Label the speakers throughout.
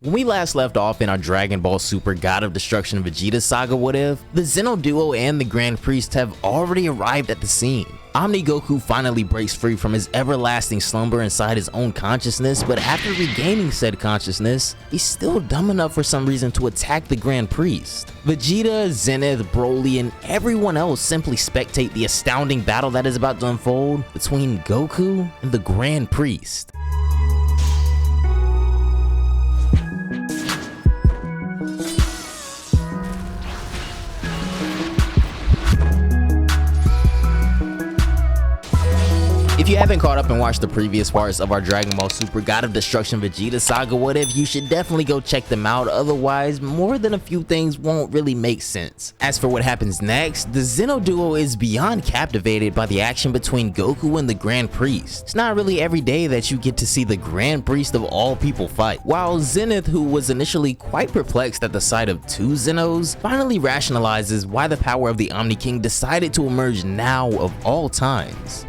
Speaker 1: When we last left off in our Dragon Ball Super God of Destruction Vegeta saga what if, the Zeno duo and the Grand Priest have already arrived at the scene. Omni Goku finally breaks free from his everlasting slumber inside his own consciousness, but after regaining said consciousness, he's still dumb enough for some reason to attack the Grand Priest. Vegeta, Zenith, Broly, and everyone else simply spectate the astounding battle that is about to unfold between Goku and the Grand Priest. If you haven't caught up and watched the previous parts of our Dragon Ball Super God of Destruction Vegeta saga what if, you should definitely go check them out, otherwise more than a few things won't really make sense. As for what happens next, the Zeno duo is beyond captivated by the action between Goku and the Grand Priest. It's not really every day that you get to see the Grand Priest of all people fight. While Zenith, who was initially quite perplexed at the sight of two Zenos, finally rationalizes why the power of the Omni King decided to emerge now of all times.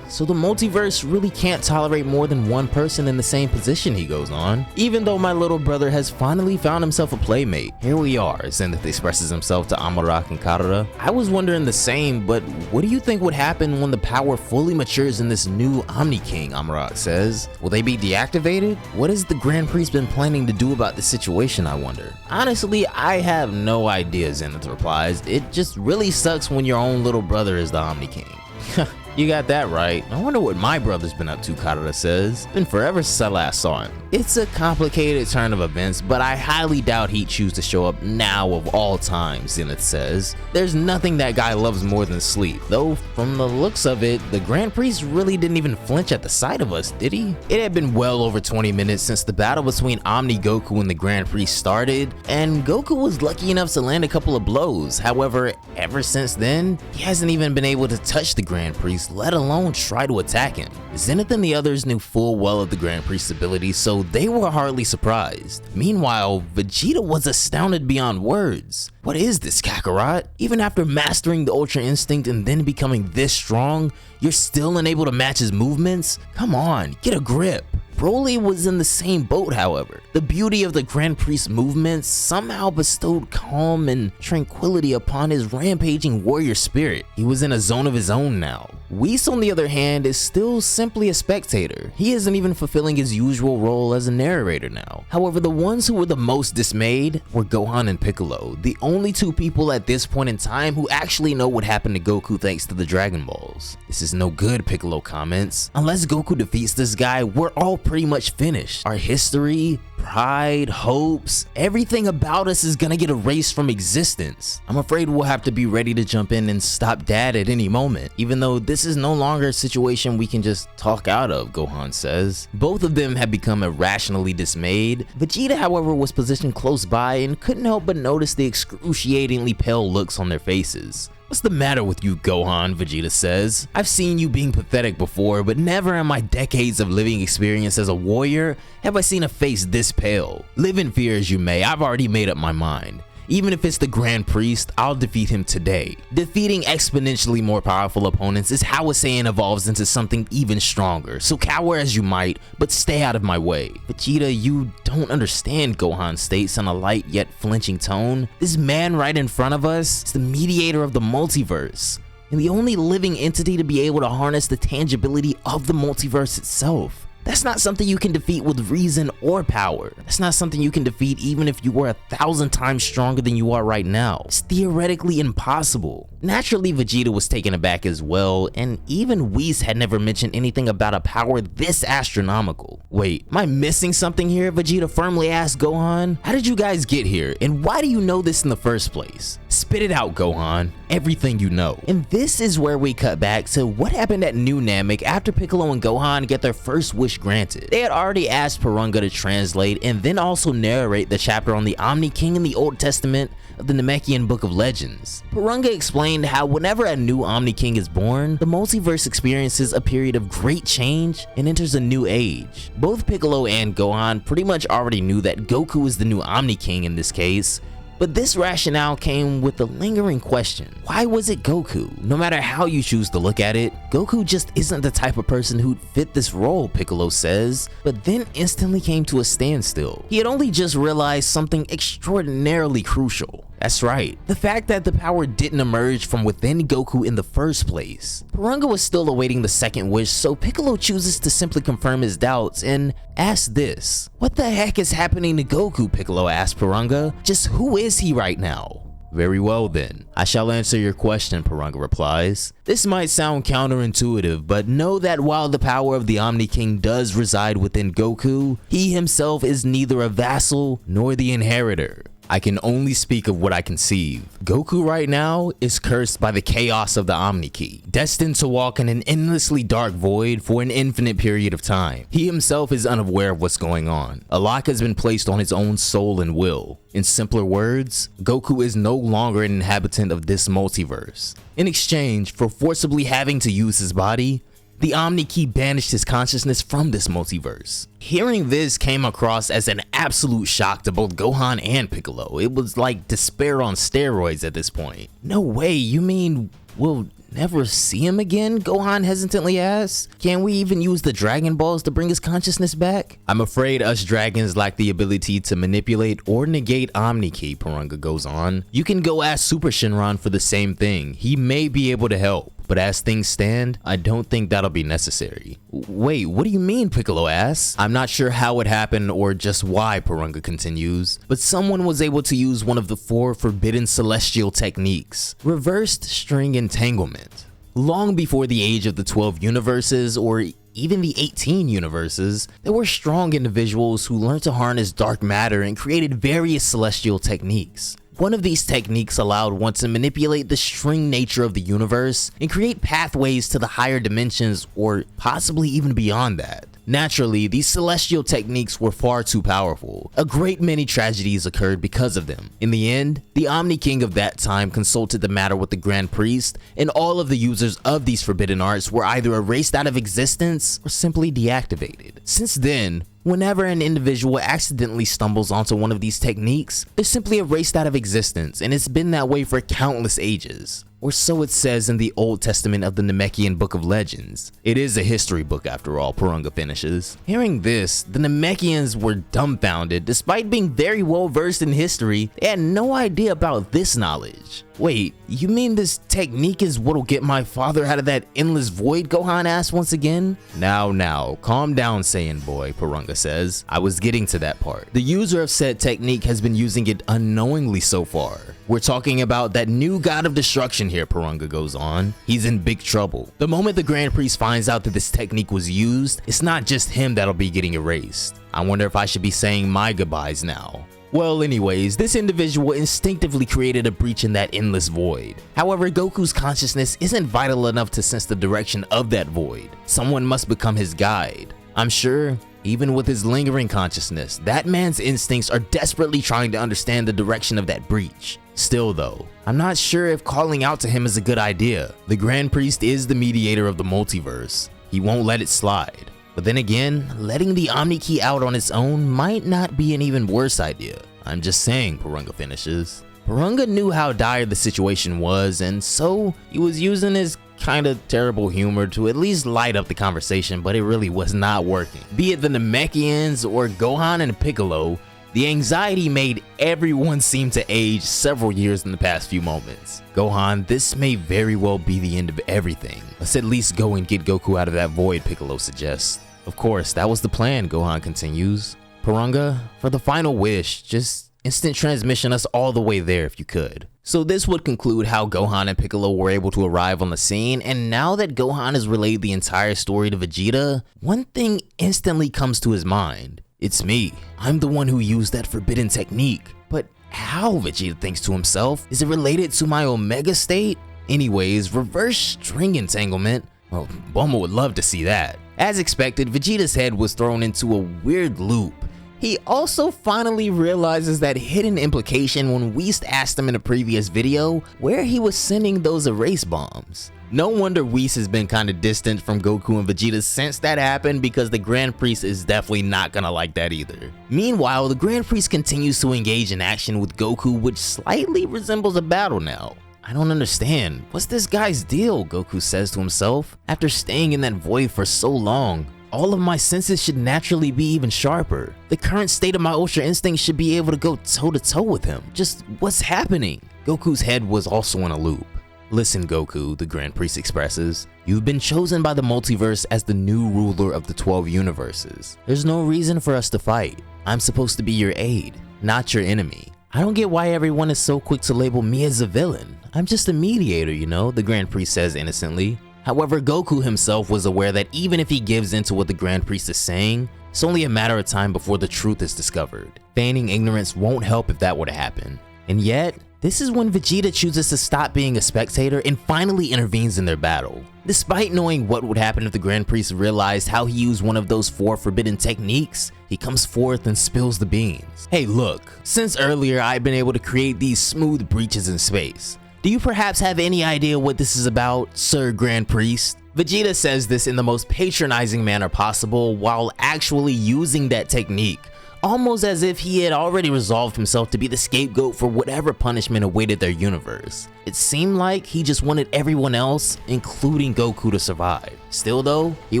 Speaker 1: So the multiverse really can't tolerate more than one person in the same position, he goes on. Even though my little brother has finally found himself a playmate. Here we are, Zenith expresses himself to Amarak and Karada. I was wondering the same, but what do you think would happen when the power fully matures in this new Omni King, Amarak says. Will they be deactivated? What has the Grand Priest been planning to do about this situation, I wonder? Honestly, I have no idea, Zenith replies. It just really sucks when your own little brother is the Omni King. You got that right. I wonder what my brother's been up to, Karada says. Been forever since I last saw him. It's a complicated turn of events, but I highly doubt he'd choose to show up now of all time, Zenith says. There's nothing that guy loves more than sleep, though from the looks of it, the Grand Priest really didn't even flinch at the sight of us, did he? It had been well over 20 minutes since the battle between Omni Goku and the Grand Priest started, and Goku was lucky enough to land a couple of blows. However, ever since then, he hasn't even been able to touch the Grand Priest, let alone try to attack him. Zenith and the others knew full well of the Grand Priest's abilities, so they were hardly surprised. Meanwhile, Vegeta was astounded beyond words. What is this, Kakarot? Even after mastering the Ultra Instinct and then becoming this strong, you're still unable to match his movements? Come on, get a grip. Broly was in the same boat, however. The beauty of the Grand Priest's movements somehow bestowed calm and tranquility upon his rampaging warrior spirit. He was in a zone of his own now. Whis, on the other hand, is still simply a spectator. He isn't even fulfilling his usual role as a narrator now. However, the ones who were the most dismayed were Gohan and Piccolo, the only two people at this point in time who actually know what happened to Goku thanks to the Dragon Balls. This is no good, Piccolo comments. Unless Goku defeats this guy, we're all pretty much finished. Our history, pride, hopes, everything about us is gonna get erased from existence. I'm afraid we'll have to be ready to jump in and stop Dad at any moment, even though this is no longer a situation we can just talk out of, Gohan says. Both of them have become irrationally dismayed. Vegeta, however, was positioned close by and couldn't help but notice the excruciatingly pale looks on their faces. What's the matter with you, Gohan? Vegeta says. I've seen you being pathetic before, but never in my decades of living experience as a warrior have I seen a face this pale. Live in fear as you may, I've already made up my mind. Even if it's the Grand Priest, I'll defeat him today. Defeating exponentially more powerful opponents is how a Saiyan evolves into something even stronger, so cower as you might, but stay out of my way. Vegeta, you don't understand, Gohan states in a light yet flinching tone. This man right in front of us is the mediator of the multiverse, and the only living entity to be able to harness the tangibility of the multiverse itself. That's not something you can defeat with reason or power. That's not something you can defeat even if you were 1,000 times stronger than you are right now. It's theoretically impossible. Naturally, Vegeta was taken aback as well, and even Whis had never mentioned anything about a power this astronomical. Wait, am I missing something here? Vegeta firmly asked Gohan. How did you guys get here, and why do you know this in the first place? Spit it out, Gohan. Everything you know. And this is where we cut back to what happened at New Namek after Piccolo and Gohan get their first wish granted. They had already asked Porunga to translate and then also narrate the chapter on the Omni King in the Old Testament of the Namekian Book of Legends. Porunga explained how whenever a new Omni King is born, the multiverse experiences a period of great change and enters a new age. Both Piccolo and Gohan pretty much already knew that Goku is the new Omni King in this case, But this rationale came with a lingering question. Why was it Goku? No matter how you choose to look at it, Goku just isn't the type of person who'd fit this role, Piccolo says, but then instantly came to a standstill. He had only just realized something extraordinarily crucial. That's right, the fact that the power didn't emerge from within Goku in the first place. Porunga was still awaiting the second wish, so Piccolo chooses to simply confirm his doubts and ask this. What the heck is happening to Goku? Piccolo asked Porunga. Just who is he right now? Very well then, I shall answer your question, Porunga replies. This might sound counterintuitive, but know that while the power of the Omni King does reside within Goku, he himself is neither a vassal nor the inheritor. I can only speak of what I conceive. Goku right now is cursed by the chaos of the Omni Key, destined to walk in an endlessly dark void for an infinite period of time. He himself is unaware of what's going on. A lock has been placed on his own soul and will. In simpler words, Goku is no longer an inhabitant of this multiverse. In exchange for forcibly having to use his body, the Omni Key banished his consciousness from this multiverse. Hearing this came across as an absolute shock to both Gohan and Piccolo. It was like despair on steroids at this point. No way, you mean we'll never see him again? Gohan hesitantly asks. Can we even use the Dragon Balls to bring his consciousness back? I'm afraid us dragons lack the ability to manipulate or negate Omni Key, Porunga goes on. You can go ask Super Shenron for the same thing. He may be able to help. But as things stand, I don't think that'll be necessary. Wait, what do you mean? Piccolo asks. I'm not sure how it happened or just why, Porunga continues, but someone was able to use one of the 4 forbidden celestial techniques, reversed string entanglement. Long before the age of the 12 universes or even the 18 universes, there were strong individuals who learned to harness dark matter and created various celestial techniques. One of these techniques allowed one to manipulate the string nature of the universe and create pathways to the higher dimensions or possibly even beyond that. Naturally, these celestial techniques were far too powerful. A great many tragedies occurred because of them. In the end, the Omni King of that time consulted the matter with the Grand Priest, and all of the users of these forbidden arts were either erased out of existence or simply deactivated. Since then, whenever an individual accidentally stumbles onto one of these techniques, they're simply erased out of existence, and it's been that way for countless ages. Or so it says in the Old Testament of the Namekian Book of Legends. It is a history book after all, Porunga finishes. Hearing this, the Namekians were dumbfounded. Despite being very well versed in history, they had no idea about this knowledge. Wait, you mean this technique is what'll get my father out of that endless void? Gohan asks once again. Now, calm down, Saiyan boy, Porunga says. I was getting to that part. The user of said technique has been using it unknowingly so far. We're talking about that new god of destruction here, Porunga goes on. He's in big trouble. The moment the Grand Priest finds out that this technique was used, it's not just him that'll be getting erased. I wonder if I should be saying my goodbyes now. Well, anyways, this individual instinctively created a breach in that endless void. However, Goku's consciousness isn't vital enough to sense the direction of that void. Someone must become his guide. I'm sure, even with his lingering consciousness, that man's instincts are desperately trying to understand the direction of that breach. Still though, I'm not sure if calling out to him is a good idea. The Grand Priest is the mediator of the multiverse. He won't let it slide. But then again, letting the Omni Key out on its own might not be an even worse idea. I'm just saying, Porunga finishes. Porunga knew how dire the situation was, and so he was using his kinda terrible humor to at least light up the conversation, but it really was not working. Be it the Namekians or Gohan and Piccolo, the anxiety made everyone seem to age several years in the past few moments. Gohan, this may very well be the end of everything. Let's at least go and get Goku out of that void, Piccolo suggests. Of course, that was the plan, Gohan continues. Porunga, for the final wish, just instant transmission us all the way there if you could. So this would conclude how Gohan and Piccolo were able to arrive on the scene, and now that Gohan has relayed the entire story to Vegeta, one thing instantly comes to his mind. It's me. I'm the one who used that forbidden technique. But how, Vegeta thinks to himself? Is it related to my Omega state? Anyways, reverse string entanglement. Well, Bulma would love to see that. As expected, Vegeta's head was thrown into a weird loop. He also finally realizes that hidden implication when Whis asked him in a previous video where he was sending those erase bombs. No wonder Whis has been kinda distant from Goku and Vegeta since that happened, because the Grand Priest is definitely not gonna like that either. Meanwhile, the Grand Priest continues to engage in action with Goku, which slightly resembles a battle now. I don't understand. What's this guy's deal? Goku says to himself. After staying in that void for so long, all of my senses should naturally be even sharper. The current state of my Ultra Instinct should be able to go toe to toe with him. Just what's happening? Goku's head was also in a loop. Listen, Goku, the Grand Priest expresses. You've been chosen by the multiverse as the new ruler of the 12 universes. There's no reason for us to fight. I'm supposed to be your aide, not your enemy. I don't get why everyone is so quick to label me as a villain. I'm just a mediator, you know, the Grand Priest says innocently. However, Goku himself was aware that even if he gives in to what the Grand Priest is saying, it's only a matter of time before the truth is discovered. Feigning ignorance won't help if that were to happen. And yet, this is when Vegeta chooses to stop being a spectator and finally intervenes in their battle. Despite knowing what would happen if the Grand Priest realized how he used one of those 4 forbidden techniques, he comes forth and spills the beans. Hey look, since earlier I've been able to create these smooth breaches in space. Do you perhaps have any idea what this is about, Sir Grand Priest? Vegeta says this in the most patronizing manner possible while actually using that technique, almost as if he had already resolved himself to be the scapegoat for whatever punishment awaited their universe. It seemed like he just wanted everyone else, including Goku, to survive. Still though, he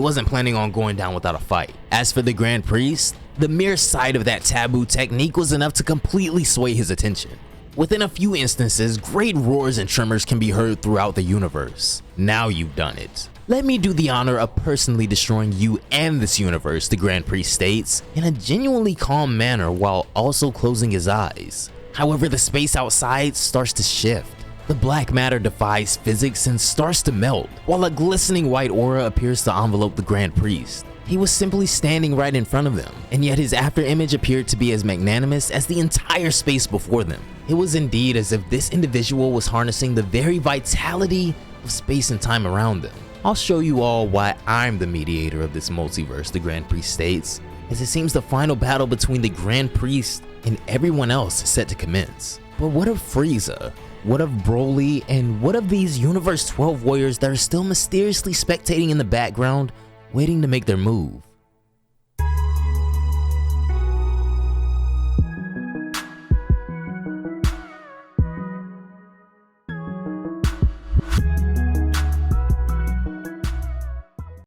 Speaker 1: wasn't planning on going down without a fight. As for the Grand Priest, the mere sight of that taboo technique was enough to completely sway his attention. Within a few instances, great roars and tremors can be heard throughout the universe. Now you've done it. Let me do the honor of personally destroying you and this universe, the Grand Priest states, in a genuinely calm manner while also closing his eyes. However, the space outside starts to shift. The black matter defies physics and starts to melt, while a glistening white aura appears to envelope the Grand Priest. He was simply standing right in front of them, and yet his afterimage appeared to be as magnanimous as the entire space before them. It was indeed as if this individual was harnessing the very vitality of space and time around them. I'll show you all why I'm the mediator of this multiverse, the Grand Priest states, as it seems the final battle between the Grand Priest and everyone else is set to commence. But what of Frieza? What of Broly? And what of these Universe 12 warriors that are still mysteriously spectating in the background, waiting to make their move?